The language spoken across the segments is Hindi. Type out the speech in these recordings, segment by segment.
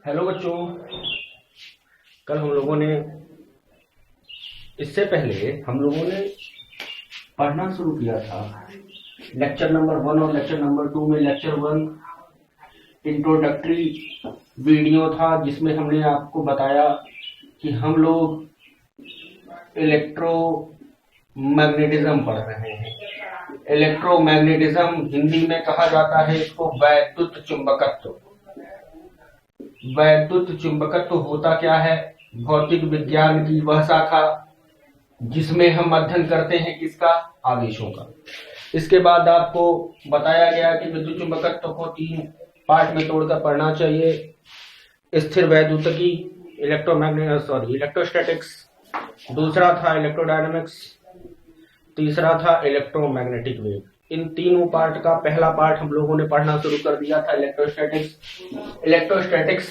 हेलो बच्चों। कल हम लोगों ने इससे पहले हम लोगों ने पढ़ना शुरू किया था लेक्चर नंबर 1 और लेक्चर नंबर 2 में। लेक्चर 1 इंट्रोडक्टरी वीडियो था जिसमें हमने आपको बताया कि हम लोग इलेक्ट्रोमैग्नेटिज्म पढ़ रहे हैं। इलेक्ट्रोमैग्नेटिज्म हिंदी में कहा जाता है इसको वैद्युत चुंबकत्व। वैद्युत चुंबकत्व होता क्या है? भौतिक विज्ञान की वह शाखा जिसमें हम अध्ययन करते हैं किसका? आवेशों का। इसके बाद आपको बताया गया कि विद्युत चुंबकत्व को 3 पार्ट में तोड़कर पढ़ना चाहिए। स्थिर वैद्युतिकी, इलेक्ट्रोस्टैटिक्स, दूसरा था इलेक्ट्रोडायनामिक्स, तीसरा था इलेक्ट्रोमैग्नेटिक वेव। इन तीनों पार्ट का पहला पार्ट हम लोगों ने पढ़ना शुरू कर दिया था इलेक्ट्रोस्टैटिक्स। इलेक्ट्रोस्टैटिक्स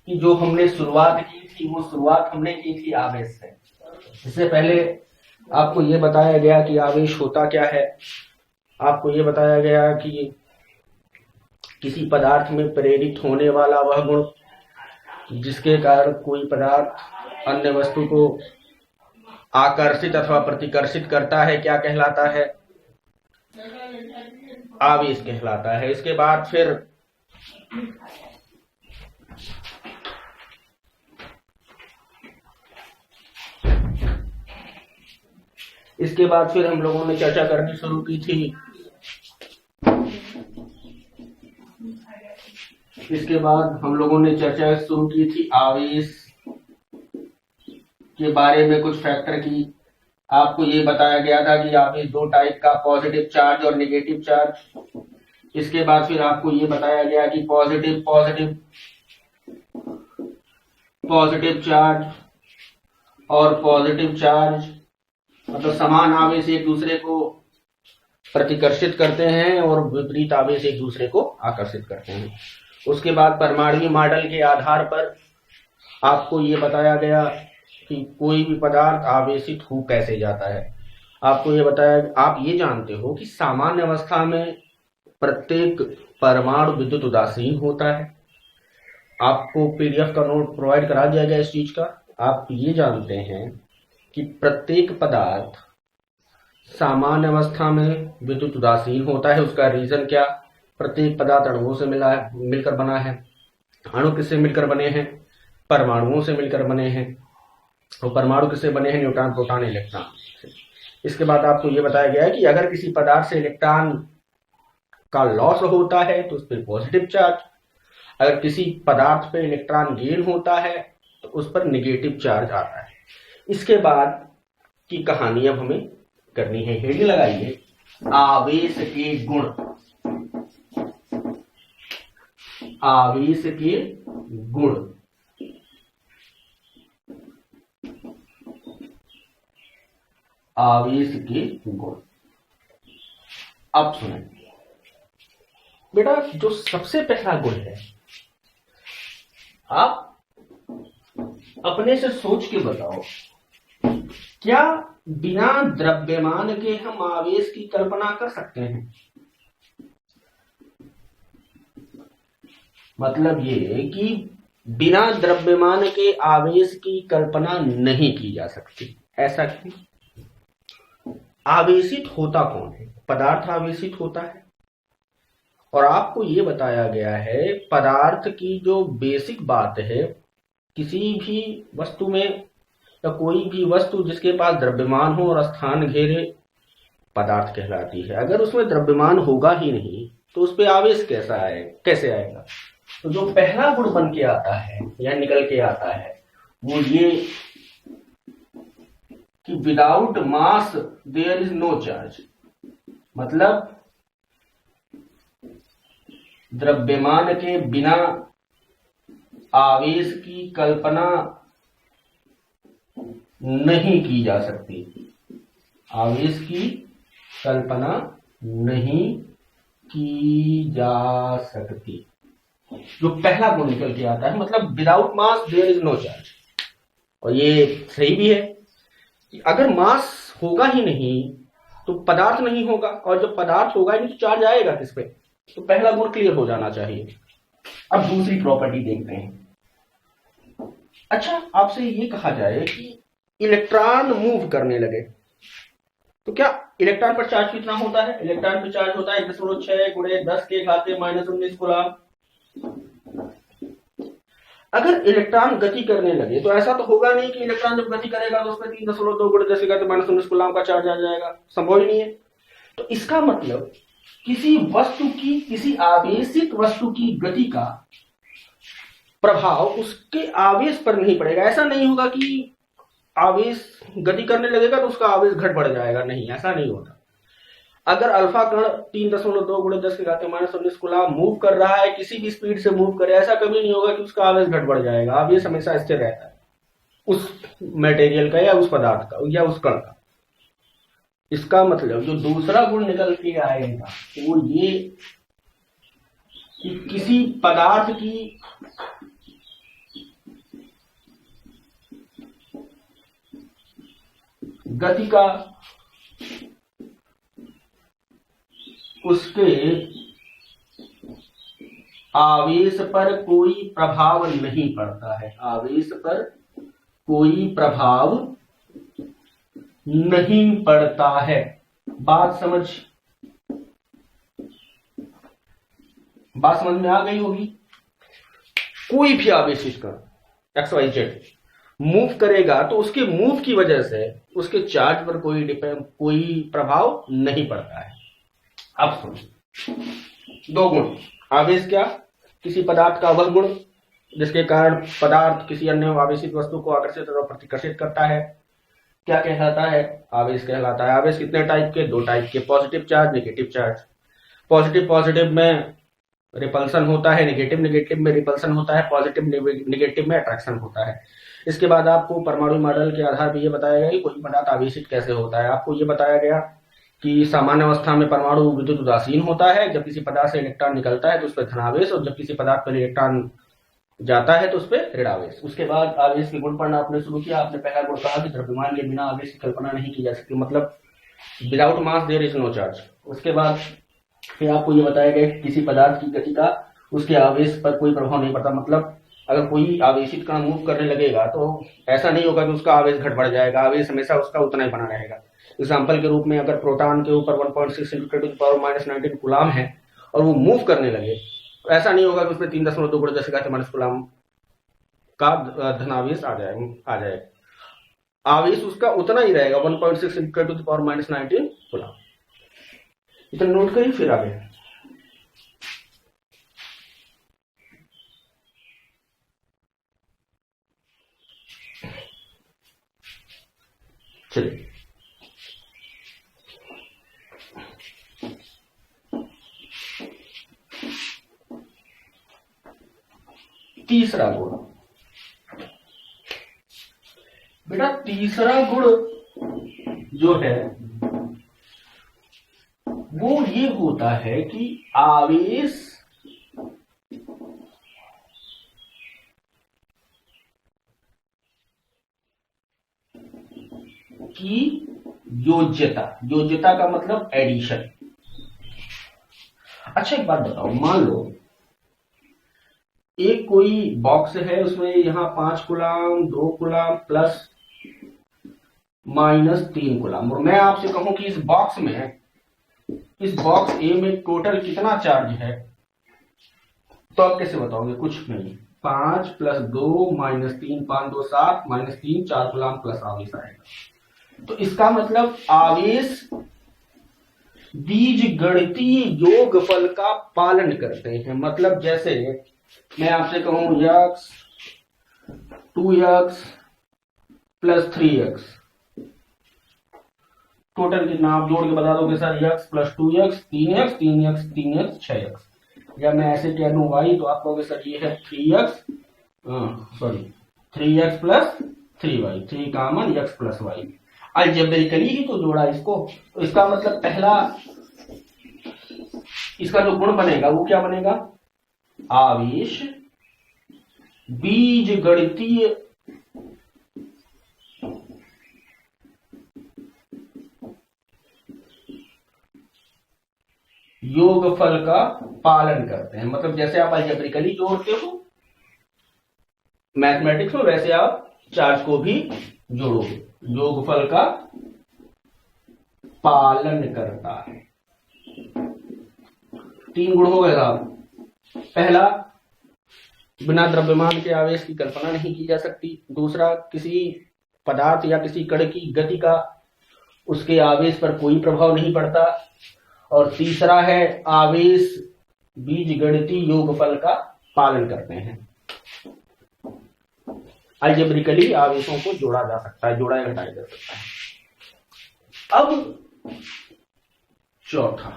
की जो हमने शुरुआत की थी वो शुरुआत हमने की थी आवेश से। इससे पहले आपको ये बताया गया कि आवेश होता क्या है। आपको ये बताया गया कि किसी पदार्थ में प्रेरित होने वाला वह गुण जिसके कारण कोई पदार्थ अन्य वस्तु को आकर्षित अथवा प्रतिकर्षित करता है क्या कहलाता है? आवेश कहलाता है। इसके बाद फिर हम लोगों ने चर्चा करनी शुरू की थी। इसके बाद हम लोगों ने चर्चा शुरू की थी आवेश के बारे में, कुछ फैक्टर की। आपको ये बताया गया था कि आवेश 2 टाइप का, पॉजिटिव चार्ज और नेगेटिव चार्ज। इसके बाद फिर आपको ये बताया गया कि पॉजिटिव चार्ज और पॉजिटिव चार्ज मतलब समान आवेश एक दूसरे को प्रतिकर्षित करते हैं और विपरीत आवेश एक दूसरे को आकर्षित करते हैं। उसके बाद परमाणु मॉडल के आधार पर आपको ये बताया गया कि कोई भी पदार्थ आवेशित हो कैसे जाता है। आपको ये बताया, आप ये जानते हो कि सामान्य अवस्था में प्रत्येक परमाणु विद्युत उदासीन होता है। आपको पीडीएफ का नोट प्रोवाइड करा दिया गया इस चीज का। आप ये जानते हैं कि प्रत्येक पदार्थ सामान्य अवस्था में विद्युत उदासीन होता है। उसका रीजन क्या? प्रत्येक पदार्थ अणुओं से मिलकर बना है। अणु किससे मिलकर बने हैं? परमाणुओं से मिलकर बने हैं। और परमाणु किससे बने हैं? Neutron, proton, electron. इसके बाद आपको यह बताया गया है कि अगर किसी पदार्थ से इलेक्ट्रॉन का लॉस होता है तो उस पर पॉजिटिव चार्ज, अगर किसी पदार्थ पे इलेक्ट्रॉन गेन होता है तो उस पर नेगेटिव चार्ज आता है। इसके बाद की कहानी अब हमें करनी है। हेडिंग लगाइए, आवेश के गुण। आवेश के गुण। आवेश के गुण। अब सुने बेटा, जो सबसे पहला गुण है, आप अपने से सोच के बताओ, क्या बिना द्रव्यमान के हम आवेश की कल्पना कर सकते हैं? मतलब ये कि बिना द्रव्यमान के आवेश की कल्पना नहीं की जा सकती। ऐसा क्यों? आवेशित होता कौन है? पदार्थ आवेशित होता है। और आपको ये बताया गया है पदार्थ की जो बेसिक बात है, किसी भी वस्तु में या कोई भी वस्तु जिसके पास द्रव्यमान हो और स्थान घेरे पदार्थ कहलाती है। अगर उसमें द्रव्यमान होगा ही नहीं तो उस पर आवेश कैसे आएगा? तो जो पहला गुण बन के आता है या निकल के आता है वो ये कि without mass there is no charge. मतलब द्रव्यमान के बिना आवेश की कल्पना नहीं की जा सकती। आवेश की कल्पना नहीं की जा सकती। जो पहला गुण निकल के आता है, मतलब without mass there is no charge. और ये सही भी है कि अगर मास होगा ही नहीं तो पदार्थ नहीं होगा, और जब पदार्थ होगा ही नहीं तो चार्ज आएगा किस पे? तो पहला गुण क्लियर हो जाना चाहिए। अब दूसरी प्रॉपर्टी देखते हैं। अच्छा, आपसे ये कहा जाए कि इलेक्ट्रॉन मूव करने लगे तो क्या इलेक्ट्रॉन पर चार्ज कितना होता है? इलेक्ट्रॉन पर चार्ज होता है 1.6 गुणे 10 के घाते -19 कूलम। अगर इलेक्ट्रॉन गति करने लगे तो ऐसा तो होगा नहीं कि इलेक्ट्रॉन जब गति करेगा तो उस पर 3.2 गुणे 10 के घाते -19 कूलम का चार्ज आ जाएगा, संभव ही नहीं है। तो इसका मतलब किसी वस्तु की, किसी आवेशित वस्तु की गति का प्रभाव उसके आवेश पर नहीं पड़ेगा। ऐसा नहीं होगा कि आवेश गति करने लगेगा तो उसका आवेश घट बढ़ जाएगा, नहीं, ऐसा नहीं होता। अगर अल्फा कण 3.2 गुणे 10 के घाते -19 कूलम मूव कर रहा है, किसी भी स्पीड से मूव करे, ऐसा कभी नहीं होगा कि उसका आवेश घट बढ़ जाएगा। आवेश हमेशा स्थिर रहता है उस मटेरियल का या उस पदार्थ का या उस कण का। इसका मतलब जो दूसरा गुण निकल के आएगा वो ये कि किसी पदार्थ की गति का उसके आवेश पर कोई प्रभाव नहीं पड़ता है। आवेश पर कोई प्रभाव नहीं पड़ता है। बात समझ में आ गई होगी। कोई भी आवेशित कण XYZ मूव करेगा तो उसके मूव की वजह से उसके चार्ज पर कोई प्रभाव नहीं पड़ता है। अब सुनो, दो गुण। आवेश क्या? किसी पदार्थ का वह गुण जिसके कारण पदार्थ किसी अन्य आवेशित वस्तु को आकर्षित और प्रतिकर्षित करता है, क्या कहलाता है? आवेश कहलाता है। आवेश कितने टाइप के? दो टाइप के, positive charge, negative charge. Positive में रिपल्सन होता है, नेगेटिव में रिपल्सन होता है, पॉजिटिव नेगेटिव में अट्रैक्शन होता है। इसके बाद आपको परमाणु मॉडल के आधार पर यह बताया गया कि कोई पदार्थ आवेशित कैसे होता है। आपको यह बताया गया कि सामान्य अवस्था में परमाणु विद्युत उदासीन होता है। जब किसी पदार्थ से इलेक्ट्रॉन निकलता है तो उस पर धनावेश, और जब किसी पदार्थ पर इलेक्ट्रॉन जाता है तो उस पर ऋणावेश। उसके बाद आवेश के गुण पढ़ना आपने शुरू किया। आपने पहला गुण कहा कि द्रव्यमान के बिना आवेश की कल्पना नहीं की जा सकती, मतलब without mass there is no charge. उसके बाद फिर आपको ये बताया गया कि किसी पदार्थ की गति का उसके आवेश पर कोई प्रभाव नहीं पड़ता, मतलब अगर कोई आवेशित कण मूव करने लगेगा तो ऐसा नहीं होगा कि उसका आवेश घट बढ़ जाएगा, आवेश हमेशा उसका उतना ही बना रहेगा। एग्जाम्पल के रूप में अगर प्रोटॉन के ऊपर 1.6 × 10⁻⁹ कूलम है और वो मूव करने लगे तो ऐसा नहीं होगा कि उसमें 3.2 गुणे 10 के घाते -19 कूलम का धनावेश आ जाएगा। आवेश उसका उतना ही रहेगा, 1.6 × 10⁻⁹ कूलम। इतना नोट करिए, फिर आगे चलिए। तीसरा गुण बेटा, तीसरा गुण जो है वो ये होता है कि आवेश की योज्यता का मतलब एडिशन। अच्छा, एक बात बताओ, मान लो एक कोई बॉक्स है, उसमें यहां 5 कूलम, 2 कूलम प्लस -3 कूलम, और मैं आपसे कहूं कि इस बॉक्स ए में टोटल कितना चार्ज है, तो आप कैसे बताओगे? कुछ नहीं, 5 + 2 - 3, 5 2 7 -3 4 कूलम प्लस आवेश आएगा। तो इसका मतलब आवेश बीजगणितीय योगफल का पालन करते हैं। मतलब जैसे मैं आपसे कहूं x 2x + 3x, टोटल कितना आप जोड़ के बता दोगे sir? x + 2x 3x 3x 3x 6x। या मैं ऐसे कह दूं y, तो आप कहोगे सर ये है 3x + 3y, 3 common x + y। Algebraically ही तो जोड़ा इसको। तो इसका मतलब पहला इसका जो गुण बनेगा वो क्या बनेगा? आवेश बीजगणितीय योगफल का पालन करते हैं। मतलब जैसे आप अलजेब्रिकली जोड़ते हो मैथमेटिक्स में, वैसे आप चार्ज को भी जोड़ोगे। योगफल का पालन करता है। 3 गुण हो गए साहब। पहला, बिना द्रव्यमान के आवेश की कल्पना नहीं की जा सकती। दूसरा, किसी पदार्थ या किसी कण की गति का उसके आवेश पर कोई प्रभाव नहीं पड़ता। और तीसरा है, आवेश बीजगणितीय योगफल का पालन करते हैं। अलजेब्रिकली आवेशों को जोड़ा जा सकता है, जोड़ा या घटाया जा सकता है। अब चौथा,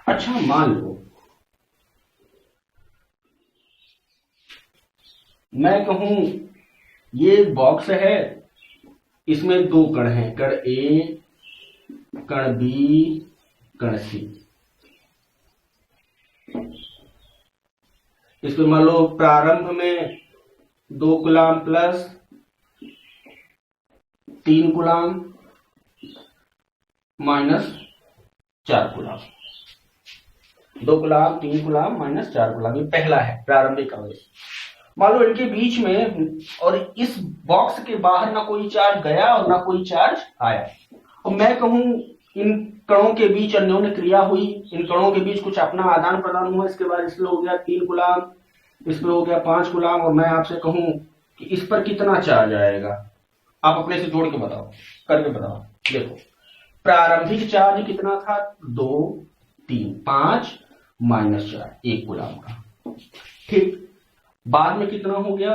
अच्छा मान लो मैं कहूं ये बॉक्स है, इसमें 2 कण हैं, कण ए, कण बी, कण सी। इसमें मान लो प्रारंभ में 2 coulomb plus 3 coulomb minus 4 coulomb. 2 coulomb, 3 coulomb minus 4 coulomb, ये पहला है प्रारंभिक आवेश। मान लो इनके बीच में और इस बॉक्स के बाहर ना कोई चार्ज गया और ना कोई चार्ज आया। और मैं कहूं इन कणों के बीच अन्योन्य क्रिया हुई, इन कणों के बीच कुछ अपना आदान प्रदान हुआ। इसके बाद इसमें हो गया 3 कूलाम, इसमें हो गया 5 कूलाम। और मैं आपसे कहूं कि इस पर कितना चार्ज आएगा, आप अपने से जोड़ के बताओ, करके बताओ। देखो प्रारंभिक चार्ज कितना था, 2, 3, 5 माइनस 4, 1 कूलाम का। ठीक, बाद में कितना हो गया,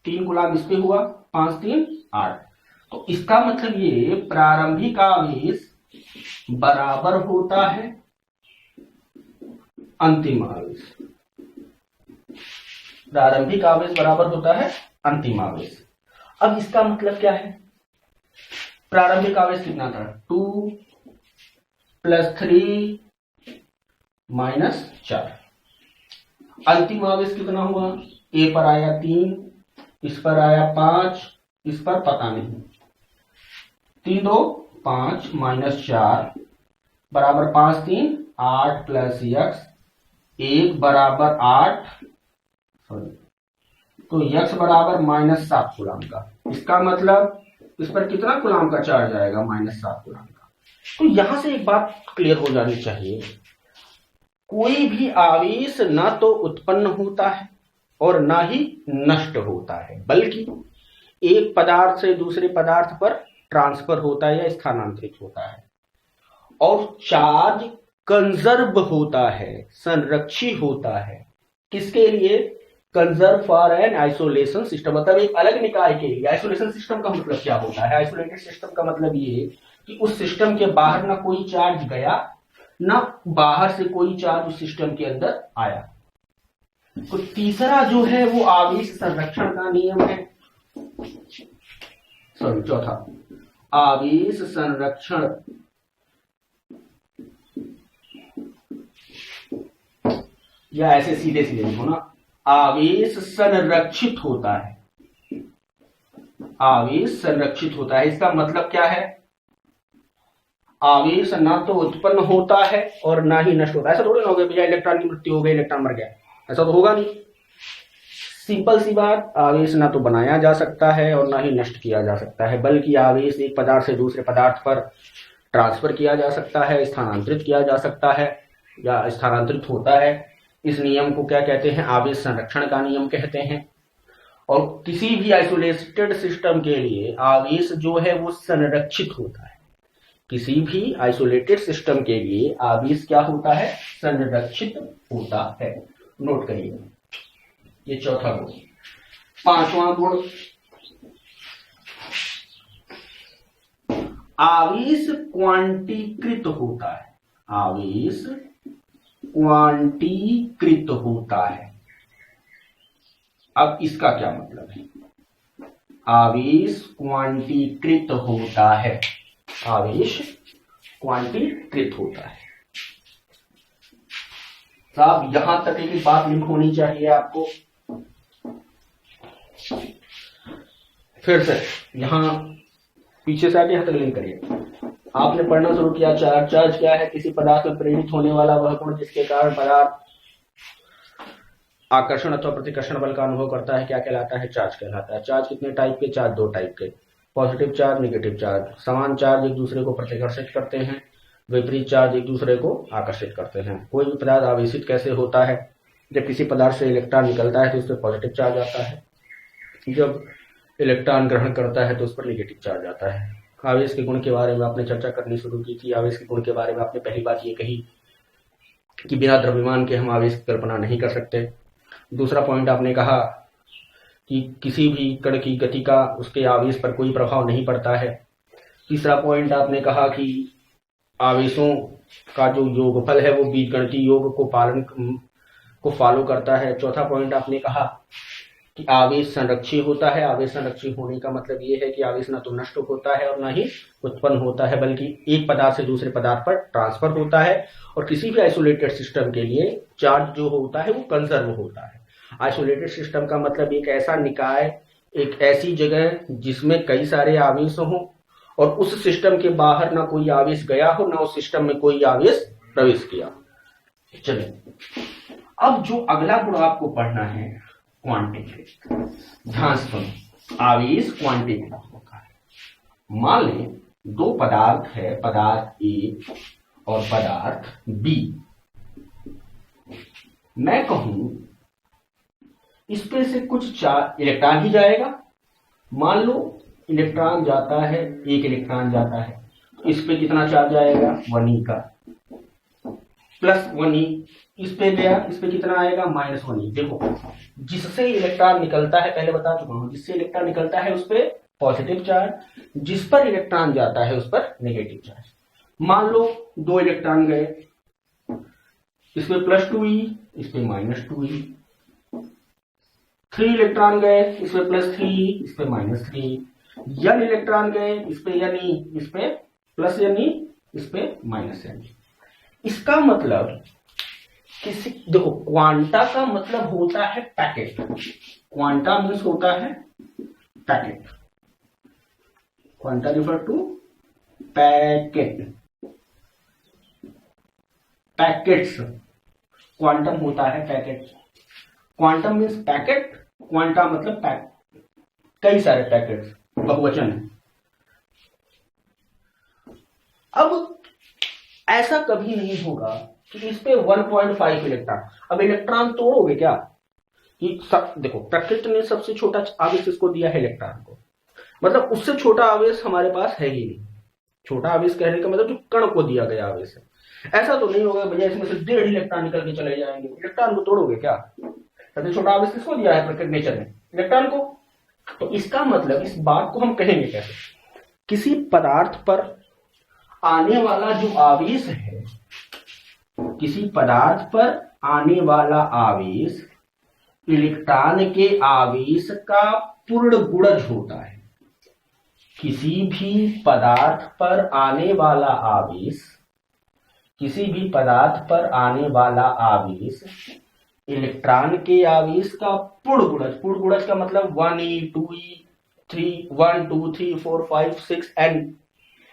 3 कूलाम इस पे हुआ, 5, 3, 8। तो इसका मतलब ये प्रारंभिक आवेश बराबर होता है अंतिम आवेश। प्रारंभिक आवेश बराबर होता है अंतिम आवेश। अब इसका मतलब क्या है, प्रारंभिक आवेश कितना था, 2 + 3 - 4। अंतिम आवेश कितना हुआ, ए पर आया 3, इस पर आया 5, इस पर पता नहीं। 3, 2, 5 - 4 बराबर 5, 3, 8 + x, 1 बराबर 8, सॉरी, तो x बराबर -7 कूलाम का। इसका मतलब इस पर कितना कूलाम का चार्ज आएगा, -7 कूलाम का। तो यहां से एक बात क्लियर हो जानी चाहिए, कोई भी आवेश ना तो उत्पन्न होता है और ना ही नष्ट होता है, बल्कि एक पदार्थ से दूसरे पदार्थ पर ट्रांसफर होता है या स्थानांतरित होता है। और चार्ज कंजर्व होता है, संरक्षित होता है। किसके लिए, conserve for an isolation system, मतलब एक अलग निकाय के लिए। आइसोलेशन सिस्टम का मतलब क्या होता है, आइसोलेटेड सिस्टम का मतलब ये कि उस सिस्टम के बाहर ना कोई चार्ज गया, ना बाहर से कोई चार्ज उस सिस्टम के अंदर आया। तो तीसरा जो है वो आवेश संरक्षण का नियम है, सॉरी चौथा, आवेश संरक्षण या ऐसे सीधे सीधे लिखो ना, आवेश संरक्षित होता है। आवेश संरक्षित होता है, इसका मतलब क्या है, आवेश ना तो उत्पन्न होता है और ना ही नष्ट होता है। ऐसा थोड़ी ना हो गया भैया इलेक्ट्रॉन की मृत्यु हो गई, इलेक्ट्रॉन मर गया, ऐसा तो होगा नहीं। सिंपल सी बात, आवेश ना तो बनाया जा सकता है और ना ही नष्ट किया जा सकता है, बल्कि आवेश एक पदार्थ से दूसरे पदार्थ पर ट्रांसफर किया जा सकता है, स्थानांतरित किया जा सकता है या स्थानांतरित होता है। इस नियम को क्या कहते हैं, आवेश संरक्षण का नियम कहते हैं। और किसी भी आइसोलेटेड सिस्टम के लिए आवेश जो है वो संरक्षित होता है। किसी भी आइसोलेटेड सिस्टम के लिए आवेश क्या होता है, संरक्षित होता है। नोट करिए, ये चौथा गुण। पांचवा गुण, आवेश क्वांटीकृत होता है। आवेश क्वांटीकृत होता है। अब इसका क्या मतलब है, आवेश क्वांटीकृत होता है। आवेश क्वांटीकृत होता है। साहब यहां तक एक बात लिंक होनी चाहिए आपको। फिर से यहां पीछे से आगे यहां तक लिंक करिए। आपने पढ़ना शुरू किया चार्ज। चार्ज क्या है? किसी पदार्थ में प्रेरित होने वाला वह गुण जिसके कारण पदार्थ आकर्षण अथवा प्रतिकर्षण बल का अनुभव करता है, क्या कहलाता है? चार्ज कहलाता है। चार्ज कितने टाइप के? चार्ज दो टाइप के, पॉजिटिव चार्ज, नेगेटिव चार्ज। समान चार्ज एक दूसरे को प्रतिकर्षित करते हैं, विपरीत चार्ज एक दूसरे को आकर्षित करते हैं। कोई भी पदार्थ आवेशित कैसे होता है? जब किसी पदार्थ से इलेक्ट्रॉन निकलता है तो उस पर पॉजिटिव चार्ज आता है, जब इलेक्ट्रॉन ग्रहण करता है तो उस पर नेगेटिव चार्ज आता है। आवेश के गुण के बारे में आपने चर्चा करनी शुरू की थी। आवेश के गुण के बारे में आपने पहली बात ये कही कि बिना द्रव्यमान के हम आवेश की कल्पना नहीं कर सकते। दूसरा पॉइंट आपने कहा कि किसी भी कण की गति का उसके आवेश पर कोई प्रभाव नहीं पड़ता है। तीसरा पॉइंट आपने कहा कि आवेशों का जो योगफल है वो बीजगणितीय योग को फॉलो करता है। चौथा पॉइंट आपने कहा कि आवेश संरक्षी होता है। आवेश संरक्षी होने का मतलब ये है कि आवेश ना तो नष्ट होता है और ना ही उत्पन्न होता है, बल्कि एक पदार्थ से दूसरे पदार्थ पर ट्रांसफर होता है। और किसी भी आइसोलेटेड सिस्टम के लिए चार्ज जो होता है वो कंजर्व होता है। आइसोलेटेड सिस्टम का मतलब एक ऐसा निकाय, एक ऐसी जगह जिसमें कई सारे आवेश हों और उस सिस्टम के बाहर ना कोई आवेश गया हो, ना उस सिस्टम में कोई आवेश प्रवेश किया। चलिए, अब जो अगला गुण आपको पढ़ना है क्वांटीकृत। ध्यान से सुनो, आवेश क्वांटीकृत होता है। मान लें दो पदार्थ है, पदार्थ ए और पदार्थ बी। मैं कहूं इस पे से कुछ इलेक्ट्रॉन ही जाएगा। मान लो इलेक्ट्रॉन जाता है, एक इलेक्ट्रॉन जाता है, तो इस पे कितना चार्ज आएगा? 1e का, प्लस 1e। इस पे गया, इस पे कितना आएगा? -1e। देखो, जिससे इलेक्ट्रॉन निकलता है, पहले बता चुका हूं, जिससे इलेक्ट्रॉन निकलता है उस पे पॉजिटिव चार्ज, जिस पर इलेक्ट्रॉन जाता है उस पर नेगेटिव चार्ज। मान लो दो इलेक्ट्रॉन गए, इसमें +2e, इस पे -2e। 3 इलेक्ट्रॉन गए, इसमें +3e, इस पे -3e। n इलेक्ट्रॉन गए, इस पे ne, इस पे +ne, इस पे -ne। इसका मतलब किसी, देखो, क्वांटा का मतलब होता है पैकेट। क्वांटा मीन्स होता है packet. Quanta refer to packet, packets. Quantum होता है packet. Quantum means packet, quanta मतलब पैक, कई सारे पैकेट्स, बहुवचन है। अब ऐसा कभी नहीं होगा कि इस पे 1.5 इलेक्ट्रॉन। अब इलेक्ट्रॉन तोड़ोगे क्या? कि देखो, प्रकृति ने सबसे छोटा आवेश इसको दिया है, इलेक्ट्रॉन को। मतलब उससे छोटा आवेश हमारे पास है ही नहीं। छोटा आवेश कहने का मतलब जो कण को दिया गया आवेश है। ऐसा तो नहीं होगा भैया इसमें से 1.5 इलेक्ट्रॉन निकल के चले जाएंगे। इलेक्ट्रॉन को तोड़ोगे क्या? सबसे छोटा आवेश किसको दिया है प्रकृति नेचर ने? इलेक्ट्रॉन को। तो इसका मतलब इस बात को हम कहेंगे कैसे? किसी पदार्थ पर आने वाला जो आवेश है, किसी पदार्थ पर आने वाला आवेश इलेक्ट्रॉन के आवेश का पूर्ण गुणज होता है। किसी भी पदार्थ पर आने वाला आवेश, किसी भी पदार्थ पर आने वाला आवेश इलेक्ट्रॉन के आवेश का पूर्ण गुणज। पूर्ण गुणज का मतलब 1e, 2e, 1, 2, 3, 4, 5, 6 n।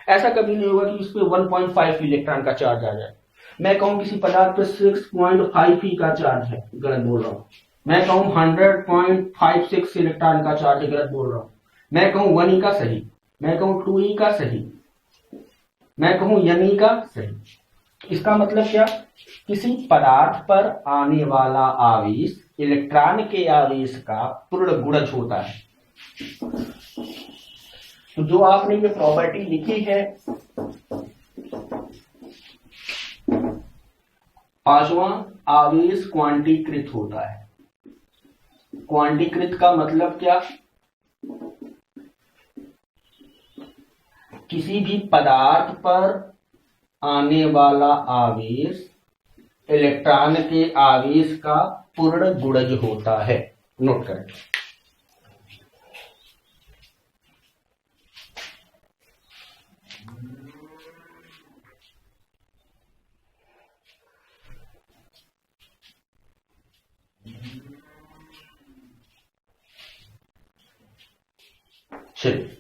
ऐसा कभी नहीं होगा कि इस पे 1.5 इलेक्ट्रॉन का चार्ज आ जाए। मैं कहूं किसी पदार्थ पे 6.5e का चार्ज है, गलत बोल रहा हूं। मैं कहूं 100.56 इलेक्ट्रॉन का चार्ज है, गलत बोल रहा हूं। मैं कहूं 1e का सही, मैं कहूं 2e का सही, मैं कहूं ne का सही। इसका मतलब क्या? किसी पदार्थ पर आने वाला आवेश इलेक्ट्रॉन के आवेश का पूर्ण गुणज होता है। तो जो आपने ये प्रॉपर्टी लिखी है, पांचवा, आवेश क्वांटीकृत होता है। क्वांटीकृत का मतलब क्या? किसी भी पदार्थ पर आने वाला आवेश इलेक्ट्रॉन के आवेश का पूर्ण गुणज होता है। नोट करें। चलिए,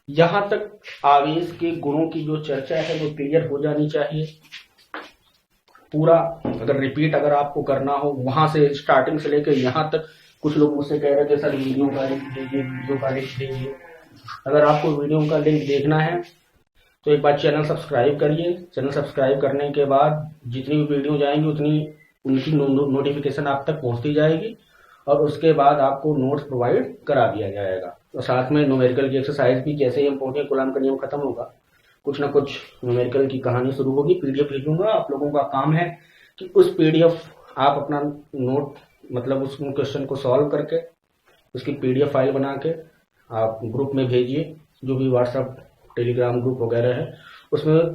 यहाँ तक आवेश के गुणों की जो चर्चा है वो क्लियर हो जानी चाहिए पूरा। अगर रिपीट अगर आपको करना हो वहां से स्टार्टिंग से लेकर यहाँ तक, कुछ लोग मुझसे कह रहे थे सर वीडियो का लिंक दीजिए, वीडियो का लिंक दीजिए। अगर आपको वीडियो का लिंक देखना है तो एक बार चैनल सब्सक्राइब करिए। चैनल सब्सक्राइब करने के बाद जितनी भी वीडियो जाएंगी उतनी उनकी नोटिफिकेशन आप तक पहुंचती जाएगी, और उसके बाद आपको नोट्स प्रोवाइड करा दिया जाएगा। और साथ में न्यूमेरिकल की एक्सरसाइज भी, जैसे ही हम पहुंचे गुलाम का नियम खत्म होगा, कुछ ना कुछ न्यूमेरिकल की कहानी शुरू होगी। पीडीएफ भेजूंगा, आप लोगों का काम है कि उस पीडीएफ आप अपना नोट मतलब उस क्वेश्चन को सॉल्व करके उसकी पीडीएफ फाइल बना के आप ग्रुप में भेजिए, जो भी व्हाट्सएप टेलीग्राम ग्रुप वगैरह है उसमें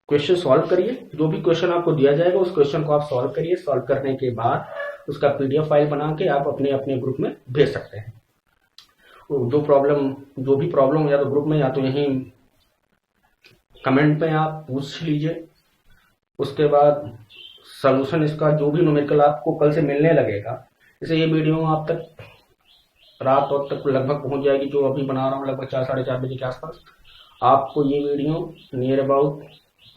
क्वेश्चन सॉल्व करिए। जो भी क्वेश्चन आपको दिया जाएगा उस क्वेश्चन को आप सॉल्व करिए। सॉल्व करने के बाद उसका पीडीएफ फाइल बना के आप अपने अपने ग्रुप में भेज सकते हैं। जो भी प्रॉब्लम या तो ग्रुप में या तो यहीं कमेंट में आप पूछ लीजिए। उसके बाद सॉल्यूशन इसका जो भी न्यूमेरिकल आपको कल से मिलने लगेगा, जैसे ये वीडियो आप तक रात वक्त तक लगभग पहुंच जाएगी, जो अभी बना रहा हूँ लगभग 4 साढ़े 4 बजे के आसपास आपको ये वीडियो नियर अबाउट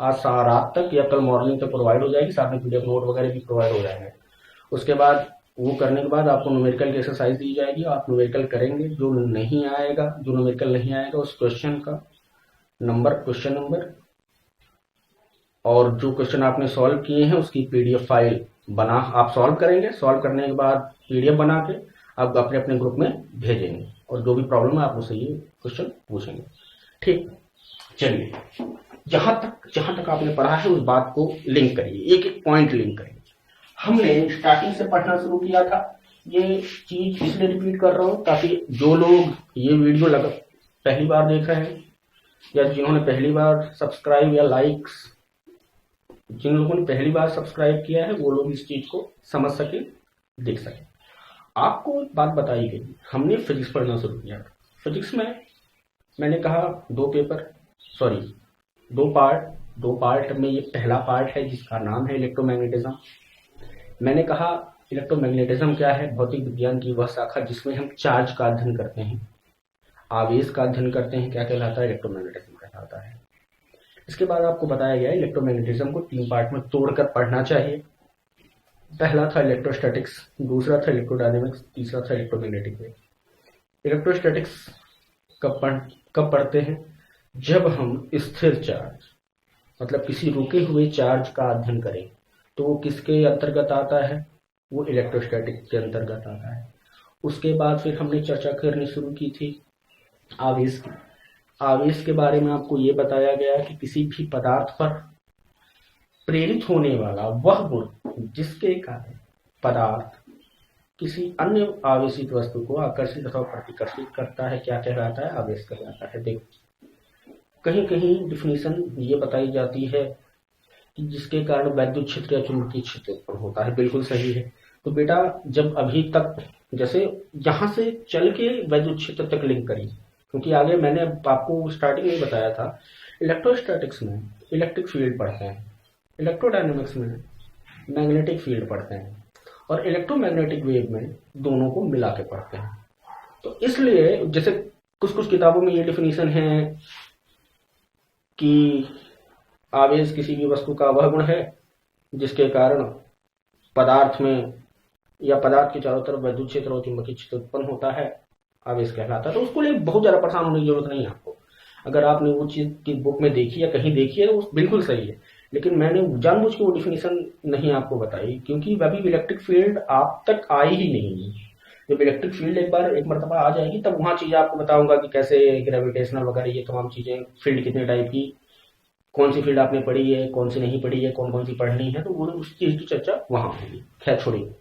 आज रात तक या कल मॉर्निंग तक प्रोवाइड हो जाएगी। साथ में पीडीएफ नोट वगैरह भी प्रोवाइड हो जाएंगे। उसके बाद वो करने के बाद आपको न्यूमेरिकल की एक्सरसाइज दी जाएगी, आप न्यूमेरिकल करेंगे। जो न्यूमेरिकल नहीं आएगा उस क्वेश्चन का नंबर, क्वेश्चन नंबर और जो क्वेश्चन आपने सॉल्व किए हैं उसकी पीडीएफ फाइल बना आप सॉल्व करेंगे। सॉल्व करने के बाद पीडीएफ बना के आप अपने अपने ग्रुप में भेजेंगे, और जो भी प्रॉब्लम है आप उससे ये क्वेश्चन पूछेंगे। ठीक, चलिए जहां तक आपने पढ़ा है उस बात को लिंक करिए, एक एक पॉइंट लिंक करिए। हमने स्टार्टिंग से पढ़ना शुरू किया था। ये चीज इसलिए रिपीट कर रहा हूं ताकि जो लोग ये वीडियो पहली बार देख रहे हैं या जिन्होंने पहली बार सब्सक्राइब या लाइक्स, जिन लोगों ने पहली बार सब्सक्राइब किया है वो लोग इस चीज को समझ सके, देख सके। आपको एक बात बताई गई, हमने फिजिक्स पढ़ना शुरू किया। फिजिक्स में मैंने कहा दो पार्ट में ये पहला पार्ट है जिसका नाम है इलेक्ट्रोमैग्नेटिज्म। मैंने कहा इलेक्ट्रोमैग्नेटिज्म क्या है? भौतिक विज्ञान की वह शाखा जिसमें हम चार्ज का अध्ययन करते हैं, आवेश का अध्ययन करते हैं, क्या कहलाता है? इलेक्ट्रोमैग्नेटिज्म कहलाता है। इसके बाद आपको बताया गया इलेक्ट्रोमैग्नेटिज्म को 3 पार्ट में तोड़कर पढ़ना चाहिए। पहला था इलेक्ट्रोस्टैटिक्स, दूसरा था इलेक्ट्रोडायनेमिक्स, तीसरा था इलेक्ट्रोमैग्नेटिक वेव। इलेक्ट्रोस्टैटिक्स कब पढ़ते हैं? जब हम स्थिर चार्ज मतलब किसी रुके हुए चार्ज का अध्ययन करें तो वो किसके अंतर्गत आता है? वो इलेक्ट्रोस्टैटिक के अंतर्गत आता है। उसके बाद फिर हमने चर्चा करनी शुरू की थी आवेश की। आवेश के बारे में आपको ये बताया गया कि किसी भी पदार्थ पर प्रेरित होने वाला वह गुण जिसके कारण पदार्थ किसी अन्य आवेशित वस्तु को आकर्षित अथवा प्रतिकर्षित करता है, क्या कहलाता है? आवेश कहलाता है। देखो कहीं कहीं डिफिनीशन ये बताई जाती है कि जिसके कारण वैद्युत क्षेत्र या चुंबकीय क्षेत्र उत्पन्न होता है। बिल्कुल सही है। तो बेटा जब अभी तक जैसे यहां से चल के वैद्युत क्षेत्र तक लिंक करिए, क्योंकि आगे मैंने आपको स्टार्टिंग में बताया था इलेक्ट्रोस्टैटिक्स में इलेक्ट्रिक फील्ड पढ़ते हैं, इलेक्ट्रोडायनेमिक्स में मैग्नेटिक फील्ड पढ़ते हैं, और इलेक्ट्रोमैग्नेटिक वेव में दोनों को मिला के पढ़ते हैं। तो इसलिए जैसे कुछ किताबों में ये डिफिनीशन है कि आवेश किसी भी वस्तु का वह गुण है जिसके कारण पदार्थ में या पदार्थ के चारों तरफ वैद्युत क्षेत्र और चुंबकीय क्षेत्र उत्पन्न होता है, आवेश कहलाता है। तो उसको लिए बहुत ज्यादा परेशान होने की जरूरत नहीं है आपको। अगर आपने वो चीज की बुक में देखी या कहीं देखी है वो बिल्कुल सही है, लेकिन मैंने जानबूझ के वो डिफिनीशन नहीं आपको बताई क्योंकि अभी इलेक्ट्रिक फील्ड आप तक आई ही नहीं है। जब इलेक्ट्रिक फील्ड एक मरतबा आ जाएगी तब वहां चीजें आपको बताऊंगा कि कैसे ग्रेविटेशनल वगैरह ये तमाम चीजें, फील्ड कितने टाइप की, कौन सी फील्ड आपने पढ़ी है, कौन सी नहीं पढ़ी है, कौन कौन सी पढ़नी है, तो वो उस चीज की चर्चा वहां होगी। खैर छोड़िए।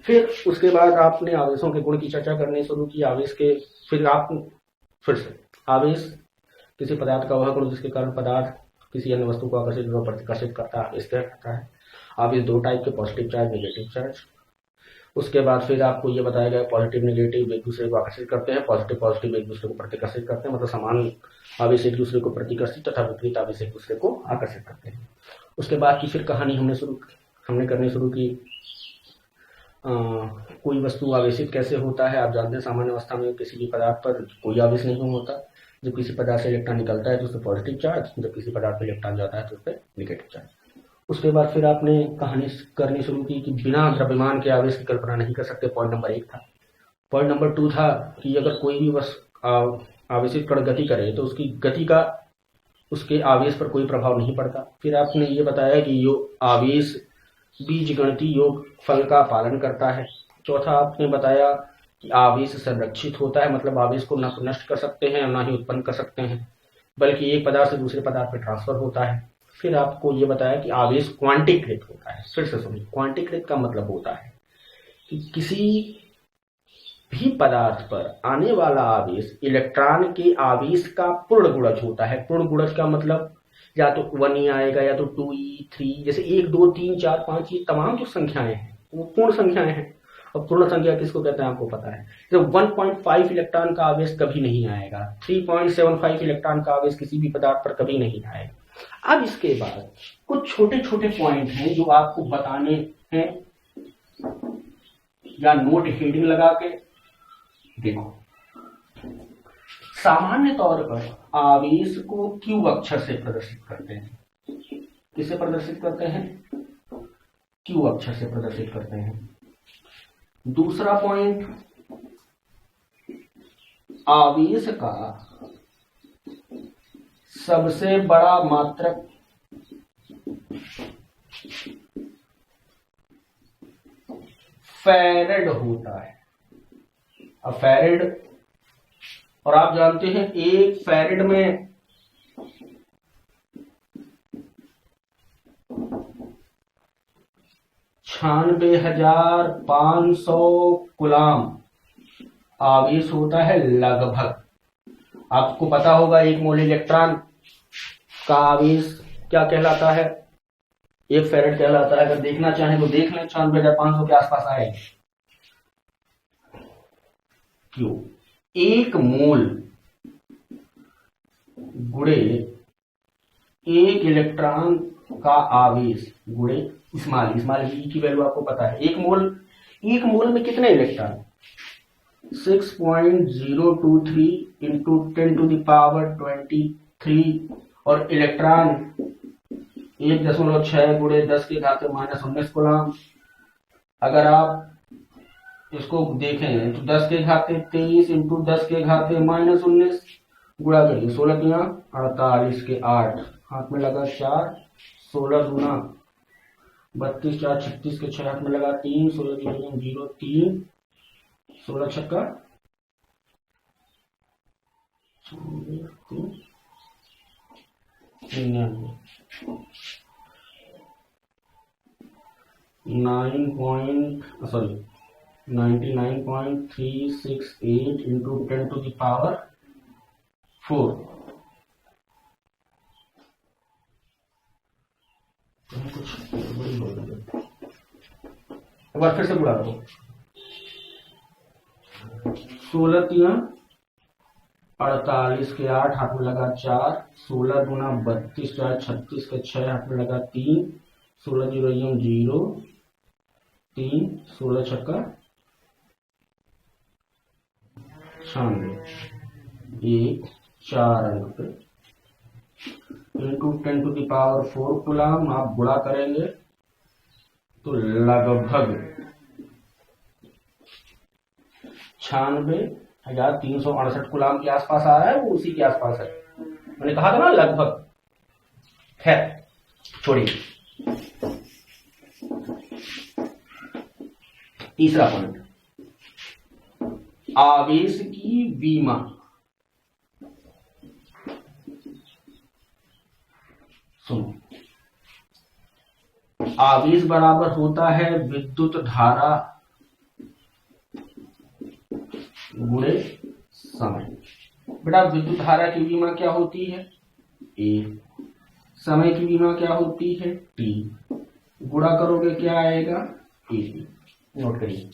फिर उसके बाद आपने आवेशों के गुण की चर्चा करनी शुरू की। फिर से आवेश किसी पदार्थ का वह गुण जिसके कारण पदार्थ किसी अन्य वस्तु को आकर्षित और प्रतिकर्षित करता है, आवेश कहलाता है। आवेश 2 टाइप के, पॉजिटिव चार्ज, नेगेटिव चार्ज। उसके बाद फिर आपको ये बताया गया पॉजिटिव नेगेटिव एक दूसरे को आकर्षित करते हैं, पॉजिटिव एक दूसरे को प्रतिकर्षित करते हैं, मतलब समान आवेश एक दूसरे को प्रतिकर्षित तथा विपरीत आवेश एक दूसरे को आकर्षित करते हैं। उसके बाद की फिर कहानी हमने करनी शुरू की। कोई वस्तु आवेशित कैसे होता है? आप जानते हैं सामान्य अवस्था में किसी भी पदार्थ पर कोई आवेश नहीं होता, जब किसी पदार्थ से इलेक्ट्रॉन निकलता है तो उस पर पॉजिटिव चार्ज, जब किसी पदार्थ पर इलेक्ट्रॉन जाता है तो उस पर निगेटिव चार्ज। उसके बाद फिर आपने कहानी करनी शुरू की कि बिना द्रव्यमान के आवेश की कल्पना नहीं कर सकते। पॉइंट नंबर 1 था। पॉइंट नंबर 2 था कि अगर कोई भी आवेशित कण गति करे तो उसकी गति का उसके आवेश पर कोई प्रभाव नहीं पड़ता। फिर आपने ये बताया कि आवेश बीजगणितीय योगफल का पालन करता है। चौथा आपने बताया कि आवेश संरक्षित होता है, मतलब आवेश को न तो नष्ट कर सकते हैं और ना ही उत्पन्न कर सकते हैं, बल्कि एक पदार्थ से दूसरे पदार्थ में ट्रांसफर होता है। फिर आपको ये बताया कि आवेश क्वांटीकृत होता है। फिर से सुनिए, क्वांटीकृत का मतलब होता है कि किसी भी पदार्थ पर आने वाला आवेश इलेक्ट्रॉन के आवेश का पूर्ण गुणज होता है। पूर्ण गुणज का मतलब या तो 1e आएगा या तो 2e 3, जैसे 1 2 3 4 5 ये तमाम जो संख्याएं हैं वो पूर्ण संख्याएं हैं। और पूर्ण संख्या किसको कहते हैं आपको पता है। तो 1.5 इलेक्ट्रॉन का आवेश कभी नहीं आएगा, 3.75 इलेक्ट्रॉन का आवेश किसी भी पदार्थ पर कभी नहीं आएगा। अब इसके बाद कुछ छोटे छोटे पॉइंट हैं जो आपको बताने हैं, या नोट हेडिंग लगा के देखो। सामान्य तौर पर आवेश को क्यू अक्षर से प्रदर्शित करते हैं। किसे प्रदर्शित करते हैं? क्यू अक्षर से प्रदर्शित करते हैं। दूसरा पॉइंट, आवेश का सबसे बड़ा मात्रक फैरेड होता है। अब फैरेड, और आप जानते हैं एक फैरेड में 96,500 कूलाम आवेश होता है लगभग। आपको पता होगा एक मोल इलेक्ट्रॉन का आवेश क्या कहलाता है? 1 फैरेड कहलाता है। अगर देखना चाहें तो देख लें, 96,500 के आसपास आएगा। क्यों? 1 मोल गुणे 1 इलेक्ट्रॉन का आवेश गुणे स्मॉल ई की वैल्यू आपको पता है। 1 मोल में कितने इलेक्ट्रॉन? 6.023 इंटू 10⁻23, और इलेक्ट्रॉन 1.6 गुणे 10⁻⁻19 कूलाम। अगर आप इसको देखें तो 10⁻23 इंटू 10⁻⁻19 गुणा करिए, 16 × 48 के 8, हाथ में लगा 4, 16 गुना 32, 4 36 के 6, हाथ में लगा 3, 16 0 3, 16 छक्का 99.368 इंटू 10⁻4। कुछ बड़ी हो गई, एक बार फिर से बुला दो। 16 × 48 के 8, हाथ में लगा 4, 16 गुना 32, 4 36 के 6, हाथ में लगा 3, 16 0 0 3, 16 छक्का 96, 1 4 अंक पे इंटू 10⁻4 कूलाम। आप गुणा करेंगे तो लगभग 96,368 कूलाम के आसपास आ रहा है। वो उसी के आसपास है, मैंने कहा था ना लगभग। खैर छोड़िए। तीसरा पॉइंट, आवेश की विमा। सुनो, आवेश बराबर होता है विद्युत धारा गुणे समय। बेटा विद्युत धारा की विमा क्या होती है? ए। समय की विमा क्या होती है? टी। गुणा करोगे क्या आएगा? ए। नोट करिए।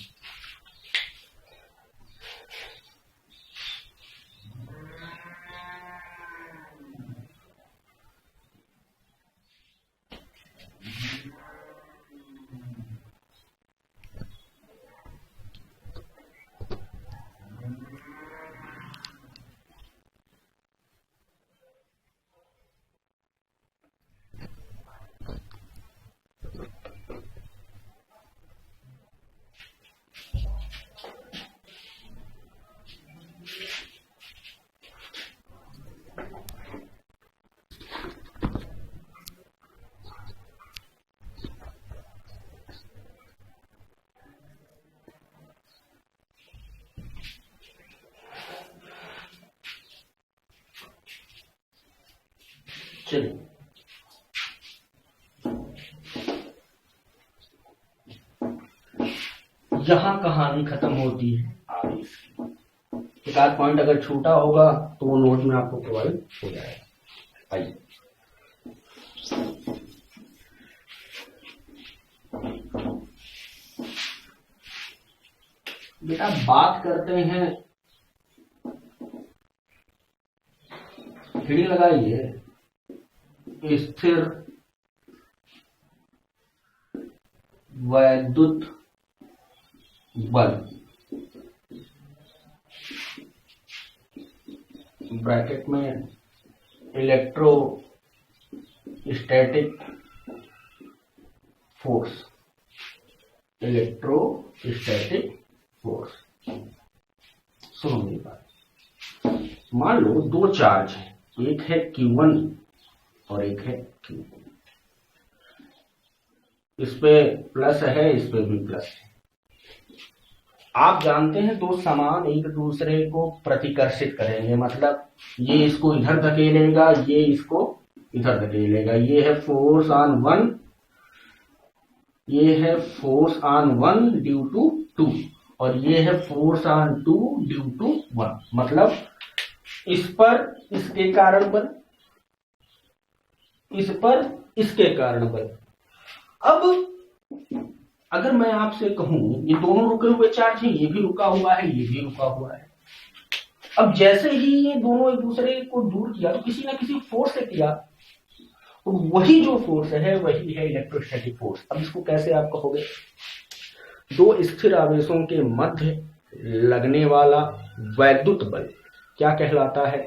चलिए यहां कहानी खत्म होती है आवेश की। एक आध पॉइंट अगर छूटा होगा तो वो नोट में आपको प्रोवाइड हो जाएगा। आइए बेटा बात करते हैं, हेडिंग लगाइए, स्थिर वैद्युत बल, ब्रैकेट में इलेक्ट्रोस्टैटिक फोर्स, इलेक्ट्रोस्टैटिक फोर्स। सुनो मेरी बात, मान लो दो चार्ज है, एक है Q1 और एक है Q2। इस पे प्लस है, इस पे भी प्लस है। आप जानते हैं दो समान एक दूसरे को प्रतिकर्षित करेंगे, मतलब ये इसको इधर धकेलेगा, ये इसको इधर धकेलेगा। ये है फोर्स ऑन वन, ये है force on one due to two, और ये है force on two due to one. मतलब इस पर इसके कारण बल, इस पर इसके कारण बल। अब अगर मैं आपसे कहूं ये दोनों रुके हुए चार्ज हैं, ये भी रुका हुआ है, ये भी रुका हुआ है। अब जैसे ही ये दोनों एक दूसरे को दूर किया तो किसी ना किसी फोर्स से किया, तो वही जो फोर्स है वही है इलेक्ट्रोस्टैटिक फोर्स। अब इसको कैसे आप कहोगे? दो स्थिर आवेशों के मध्य लगने वाला वैद्युत बल क्या कहलाता है?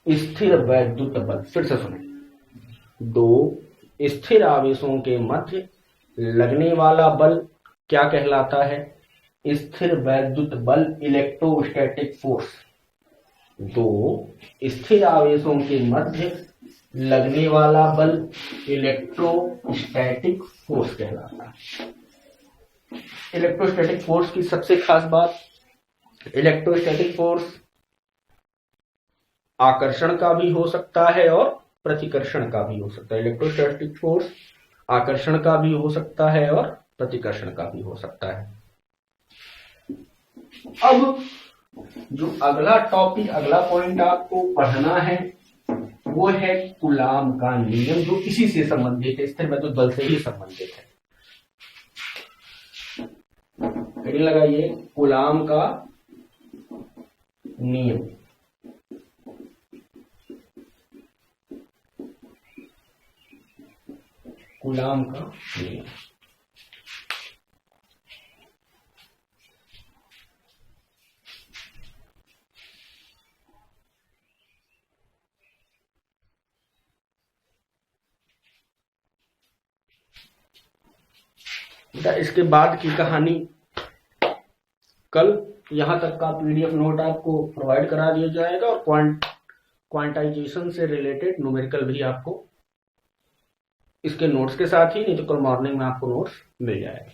स्थिर वैद्युत बल। फिर से सुने, दो स्थिर आवेशों के मध्य लगने वाला बल क्या कहलाता है? स्थिर वैद्युत बल, इलेक्ट्रोस्टैटिक फोर्स। दो स्थिर आवेशों के मध्य लगने वाला बल इलेक्ट्रोस्टैटिक फोर्स कहलाता है। इलेक्ट्रोस्टैटिक फोर्स की सबसे खास बात, इलेक्ट्रोस्टैटिक फोर्स आकर्षण का भी हो सकता है और प्रतिकर्षण का भी हो सकता है। इलेक्ट्रोस्टैटिक फोर्स आकर्षण का भी हो सकता है और प्रतिकर्षण का भी हो सकता है। अब जो अगला टॉपिक, अगला पॉइंट आपको पढ़ना है वो है कूलाम का नियम, जो इसी से संबंधित है, स्थिर वैद्युत बल से ही संबंधित है। हेडिंग लगाइए, कूलाम का नियम। कूलाम का नियम। इसके बाद की कहानी कल यहां तक का पीडीएफ नोट आपको प्रोवाइड करा दिया जाएगा, और क्वांटाइजेशन से रिलेटेड न्यूमेरिकल भी आपको इसके नोट्स के साथ ही, नहीं तो कल मॉर्निंग में आपको नोट्स मिल जाएगा।